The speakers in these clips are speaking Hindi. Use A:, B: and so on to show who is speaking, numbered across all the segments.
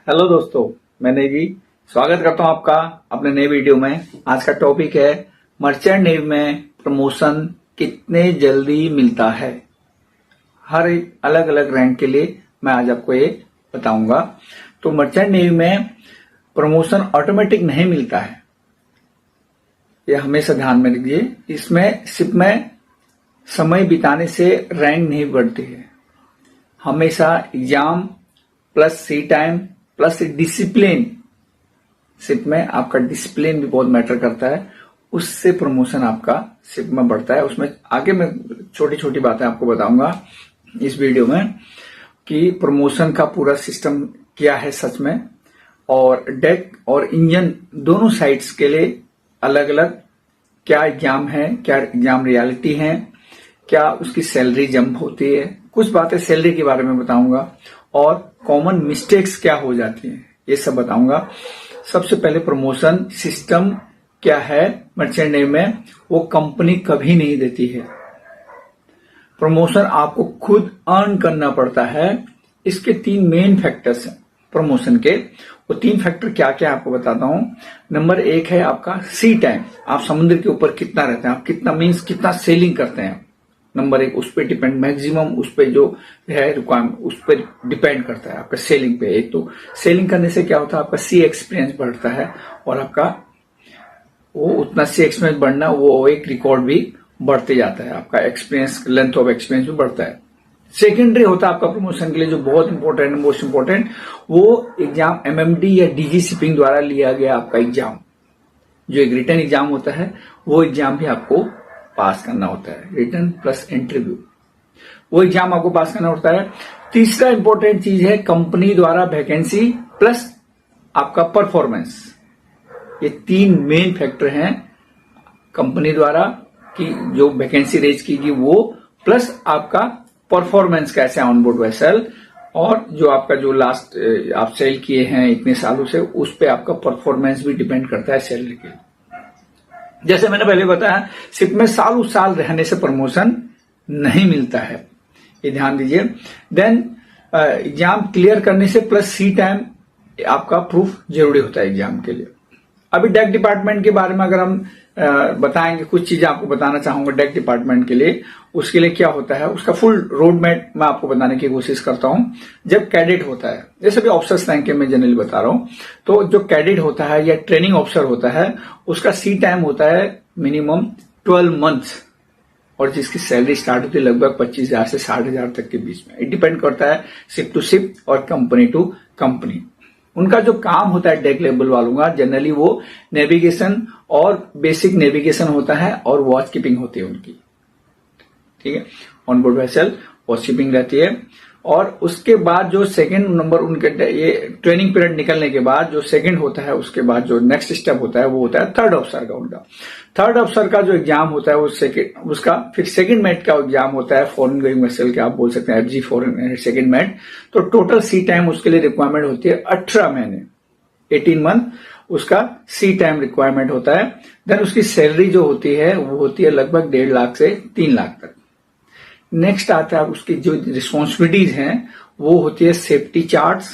A: हेलो दोस्तों, मैं नेवी स्वागत करता हूं आपका अपने नए वीडियो में। आज का टॉपिक है मर्चेंट नेवी में प्रमोशन कितने जल्दी मिलता है। हर एक अलग अलग रैंक के लिए मैं आज आपको ये बताऊंगा। तो मर्चेंट नेवी में प्रमोशन ऑटोमेटिक नहीं मिलता है, ये हमेशा ध्यान में रखिए। इसमें शिप में समय बिताने से रैंक नहीं बढ़ती है। हमेशा एग्जाम प्लस सी टाइम प्लस डिसिप्लिन, शिप में आपका डिसिप्लिन भी बहुत मैटर करता है, उससे प्रमोशन आपका शिप में बढ़ता है। उसमें आगे मैं छोटी छोटी बातें आपको बताऊंगा इस वीडियो में कि प्रमोशन का पूरा सिस्टम क्या है सच में, और डेक और इंजन दोनों साइड्स के लिए अलग अलग क्या एग्जाम है, क्या एग्जाम रियलिटी है, क्या उसकी सैलरी जंप होती है। कुछ बातें सैलरी के बारे में बताऊंगा और कॉमन मिस्टेक्स क्या हो जाती हैं, ये सब बताऊंगा। सबसे पहले प्रमोशन सिस्टम क्या है मर्चेंट नेवी में, वो कंपनी कभी नहीं देती है। प्रमोशन आपको खुद अर्न करना पड़ता है। इसके 3 मेन फैक्टर्स हैं प्रमोशन के। वो 3 फैक्टर क्या क्या आपको बताता हूं। नंबर 1 है आपका सी टाइम, आप समुद्र के ऊपर कितना रहते हैं, आप कितना मीन्स कितना सेलिंग करते हैं। नंबर 1 उस पर डिपेंड, मैक्सिमम उस पर जो है रिक्वायरमेंट उस पर डिपेंड करता है आपका सेलिंग पे। एक तो सेलिंग करने से क्या होता है, आपका सी एक्सपीरियंस बढ़ता है और आपका वो उतना सी एक्सपीरियंस बढ़ना, वो एक रिकॉर्ड भी बढ़ते जाता है, आपका एक्सपीरियंस, लेंथ ऑफ एक्सपीरियंस भी बढ़ता है। सेकेंडरी होता है आपका प्रमोशन के लिए जो बहुत इंपॉर्टेंट है, मोस्ट इंपॉर्टेंट, वो एग्जाम एमएमडी या डीजी शिपिंग द्वारा लिया गया आपका एग्जाम, जो एक रिटर्न एग्जाम होता है, वो एग्जाम भी आपको पास करना होता है। रिटर्न प्लस इंटरव्यू, वो एग्जाम आपको पास करना होता है। तीसरा इंपॉर्टेंट चीज है कंपनी द्वारा वैकेंसी प्लस आपका परफॉर्मेंस। ये 3 मेन फैक्टर हैं कंपनी द्वारा कि जो वैकेंसी रेज कीगी वो, प्लस आपका परफॉर्मेंस कैसे ऑन बोर्ड वेसल, और जो आपका जो लास्ट आप सेल किए हैं इतने सालों से, उस पर आपका परफॉर्मेंस भी डिपेंड करता है सैलरी के। जैसे मैंने पहले बताया, शिप में सालों साल रहने से प्रमोशन नहीं मिलता है, ये ध्यान दीजिए। देन एग्जाम क्लियर करने से प्लस सी टाइम आपका प्रूफ जरूरी होता है एग्जाम के लिए। अभी डेक डिपार्टमेंट के बारे में अगर हम बताएंगे, कुछ चीजें आपको बताना चाहूंगा डेक डिपार्टमेंट के लिए। उसके लिए क्या होता है, उसका फुल रोड मैप मैं आपको बताने की कोशिश करता हूं। जब कैडेट होता है, जैसे भी ऑफिसर्स रैंक के मैं जनरली बता रहा हूं, तो जो कैडेट होता है या ट्रेनिंग ऑफिसर होता है, उसका सी टाइम होता है मिनिमम 12 मंथ्स, और जिसकी सैलरी स्टार्ट होती है लगभग 25,000 से 60,000 तक के बीच में। इट डिपेंड करता है शिप टू शिप और कंपनी टू कंपनी। उनका जो काम होता है डेक लेवल वालों का, जनरली वो नेविगेशन और बेसिक नेविगेशन होता है और वॉच कीपिंग होती है उनकी, ठीक है। On board vessel watch keeping रहती है। और उसके बाद जो सेकंड नंबर उनके ये ट्रेनिंग पीरियड निकलने के बाद जो सेकंड होता है, उसके बाद जो नेक्स्ट स्टेप होता है वो होता है थर्ड ऑफिसर का। उनका थर्ड ऑफिसर का जो एग्जाम होता है वो सेकंड, उसका फिर सेकंड मेट का एग्जाम होता है, फॉरेन गोइंग वेसल के आप बोल सकते हैं, एफजी फॉरेन सेकंड मेट। तो टोटल सी टाइम उसके लिए रिक्वायरमेंट होती है 18 महीने, 18 मंथ उसका सी टाइम रिक्वायरमेंट होता है। देन उसकी सैलरी जो होती है वो होती है लगभग 1.5 लाख से 3 लाख तक। नेक्स्ट आता है उसकी जो रिस्पॉन्सिबिलिटीज हैं, वो होती है सेफ्टी चार्ट्स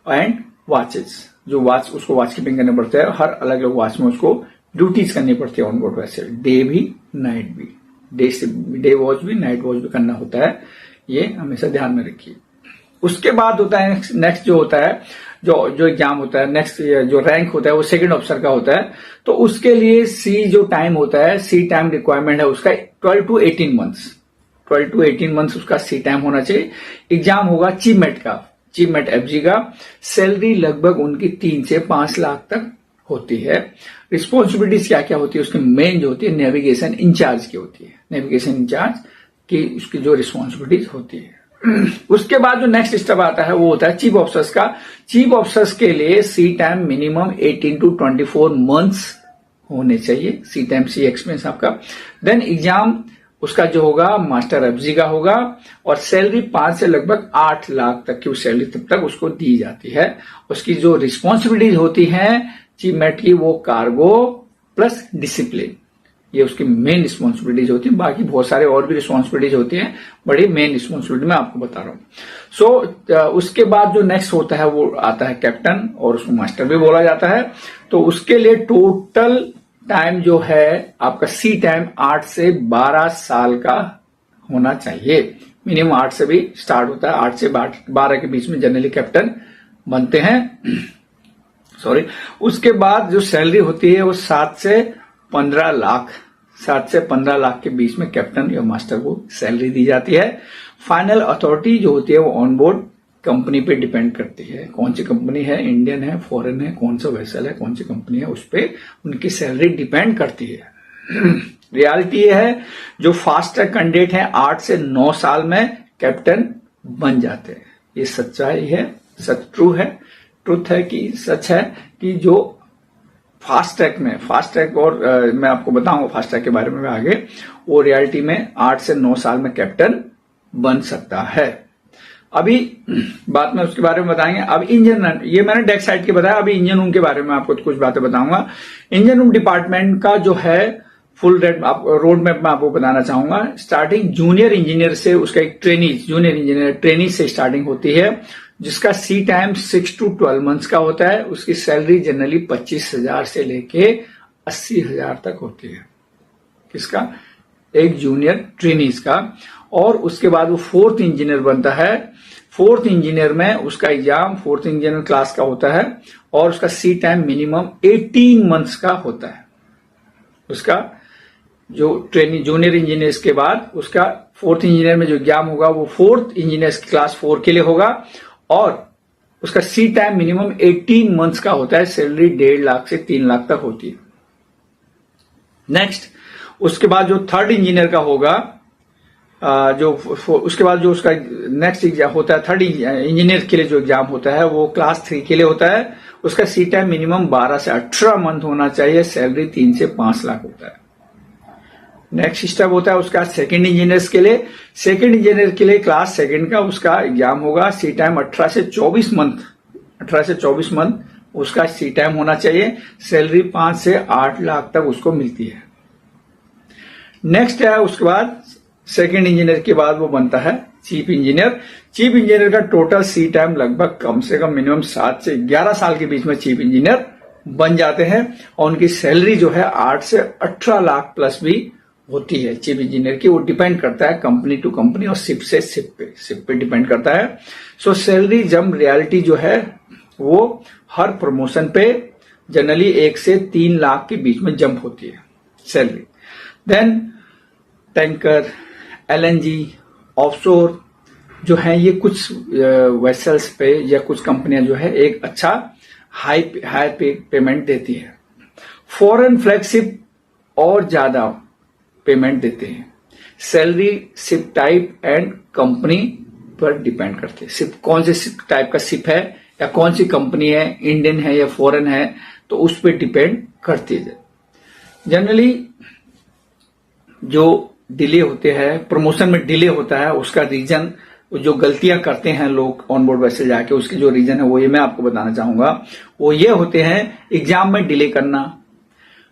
A: एंड वॉचेस। जो वॉच, उसको वॉच कीपिंग करने पड़ते हैं, हर अलग अलग वॉच में उसको ड्यूटीज करनी पड़ती है ऑन बोर्ड वेसल, डे भी नाइट भी, डे वॉच भी नाइट वॉच भी करना होता है, ये हमेशा ध्यान में रखिए। उसके बाद होता है नेक्स्ट जो होता है, जो एग्जाम होता है, नेक्स्ट जो रैंक होता है वो सेकंड ऑफिसर का होता है। तो उसके लिए सी जो टाइम होता है, सी टाइम रिक्वायरमेंट है उसका 12 to 18 मंथ्स, 12 to 18 मंथ्स उसका सी टाइम होना चाहिए। एग्जाम होगा चीफ मेट का, चीफ मेट एफजी का। सैलरी लगभग उनकी 3 से 5 लाख तक होती है। रिस्पॉन्सिबिलिटीज क्या क्या होती है उसकी, मेन जो होती है नेविगेशन इंचार्ज की होती है, नेविगेशन इंचार्ज की उसकी जो रिस्पॉन्सिबिलिटीज होती है। उसके बाद जो नेक्स्ट स्टेप आता है वो होता है चीफ ऑफिसर्स का। चीफ ऑफिसर्स के लिए सी टाइम मिनिमम 18 to 24 मंथ्स होने चाहिए, सी टाइम सी एक्सपीरियंस आपका। देन एग्जाम उसका जो होगा मास्टर एफजी का होगा, और सैलरी 5 से लगभग 8 लाख तक की उस सैलरी तब तक उसको दी जाती है। उसकी जो रिस्पॉन्सिबिलिटीज होती है चीफ मेट की, वो कार्गो प्लस डिसिप्लिन, ये उसकी मेन रिस्पॉन्सिबिलिटीज होती है। बाकी बहुत सारे और भी रिस्पॉन्सिबिलिटीज होती हैं, बड़ी मेन रिस्पॉन्सिबिलिटी मैं आपको बता रहा हूँ। सो उसके बाद जो नेक्स्ट होता है वो आता है कैप्टन, और उसको मास्टर भी बोला जाता है। तो उसके लिए टोटल टाइम जो है आपका सी टाइम 8 से 12 साल का होना चाहिए। मिनिमम 8 से भी स्टार्ट होता है, 8 से 12 के बीच में जनरली कैप्टन बनते हैं। सॉरी, उसके बाद जो सैलरी होती है वो 7 से 15 लाख के बीच में कैप्टन या मास्टर को सैलरी दी जाती है। फाइनल अथॉरिटी जो होती है वो ऑन बोर्ड कंपनी पे डिपेंड करती है, कौन सी कंपनी है, इंडियन है, फॉरेन है, कौन सा वेसल है, कौन सी कंपनी है, उस पर उनकी सैलरी डिपेंड करती है। रियलिटी ये है, जो फास्ट ट्रैक कैंडिडेट है 8 से 9 साल में कैप्टन बन जाते हैं। ये सच्चाई है, ट्रुथ है कि सच है कि जो फास्ट ट्रैक और मैं आपको बताऊंगा फास्ट ट्रैक के बारे में आगे, वो रियलिटी में 8 से 9 साल में कैप्टन बन सकता है। अभी बात में उसके बारे में बताएंगे। अब इंजन, ये मैंने डेक साइड के बताया, अभी इंजन रूम के बारे में आपको कुछ बातें बताऊंगा। इंजन रूम डिपार्टमेंट का जो है फुल रोड मैप मैं आपको बताना चाहूंगा। स्टार्टिंग जूनियर इंजीनियर से, उसका एक जूनियर इंजीनियर ट्रेनी से स्टार्टिंग होती है, जिसका सी टाइम 6 to 12 मंथ्स का होता है। उसकी सैलरी जनरली 25,000 से लेके 80,000 तक होती है। किसका? एक जूनियर ट्रेनीज का। और उसके बाद वो 4th इंजीनियर बनता है। 4th इंजीनियर में उसका एग्जाम 4th इंजीनियर क्लास का होता है, और उसका सी टाइम मिनिमम 18 मंथ्स का होता है। उसका जो ट्रेनिंग जूनियर इंजीनियर्स के बाद उसका 4th इंजीनियर में जो एग्जाम होगा वो 4th इंजीनियर्स क्लास 4 के लिए होगा, और उसका सी टाइम मिनिमम 18 मंथ्स का होता है। सैलरी 1.5 लाख से 3 लाख तक होती है। नेक्स्ट, उसके बाद जो 3rd इंजीनियर का होगा, उसके बाद जो उसका नेक्स्ट एग्जाम होता है 3rd इंजीनियर के लिए जो एग्जाम होता है वो क्लास 3 के लिए होता है। उसका सी टाइम मिनिमम 12 से 18 मंथ होना चाहिए। सैलरी 3 से 5 लाख होता है। नेक्स्ट स्टेप होता है उसका 2nd इंजीनियर्स के लिए। 2nd इंजीनियर के लिए क्लास 2nd का उसका एग्जाम होगा। सी टाइम 18 से 24 मंथ उसका सी टाइम होना चाहिए। सैलरी 5 से 8 लाख तक उसको मिलती है। नेक्स्ट है उसके बाद 2nd इंजीनियर के बाद वो बनता है चीफ इंजीनियर। चीफ इंजीनियर का टोटल सी टाइम लगभग कम से कम मिनिमम 7 से 11 साल के बीच में चीफ इंजीनियर बन जाते हैं, और उनकी सैलरी जो है 8 से 18 लाख प्लस भी होती है चीफ इंजीनियर की। वो डिपेंड करता है कंपनी टू कंपनी और शिप से शिप पे डिपेंड करता है। सो सैलरी जंप रियलिटी जो है वो हर प्रमोशन पे जनरली 1 से 3 लाख के बीच में जंप होती है salary. Then tanker, LNG, offshore जो है, ये कुछ वेसल्स पे या कुछ कंपनियां जो है एक अच्छा हाई पेमेंट देती है। फॉरेन फ्लैगशिप और ज्यादा पेमेंट देते हैं। Salary ship type and company पर डिपेंड करते हैं। शिप कौन से टाइप का शिप है या कौन सी कंपनी है, इंडियन है या फॉरेन है, तो उस पर डिपेंड करती है। जनरली जो डिले होते हैं, प्रमोशन में डिले होता है, उसका रीजन, जो गलतियां करते हैं लोग ऑन बोर्ड वैसे जाके, उसके जो रीजन है वो ये मैं आपको बताना चाहूंगा। वो ये होते हैं एग्जाम में डिले करना,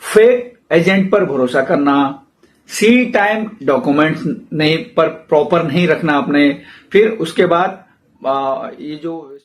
A: फेक एजेंट पर भरोसा करना, सी टाइम डॉक्यूमेंट्स नहीं पर प्रॉपर नहीं रखना अपने, फिर उसके बाद ये जो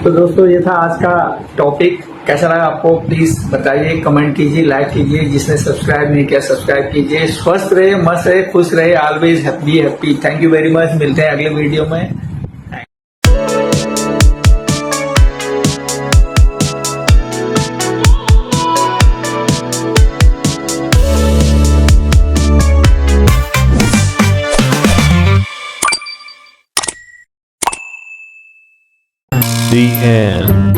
A: तो दोस्तों ये था आज का टॉपिक। कैसा लगा आपको प्लीज बताइए, कमेंट कीजिए, लाइक कीजिए। जिसने सब्सक्राइब नहीं किया सब्सक्राइब कीजिए। स्वस्थ रहे, मस्त रहे, खुश रहे, always be happy. Thank you very much. मिलते हैं अगले वीडियो में।
B: The end.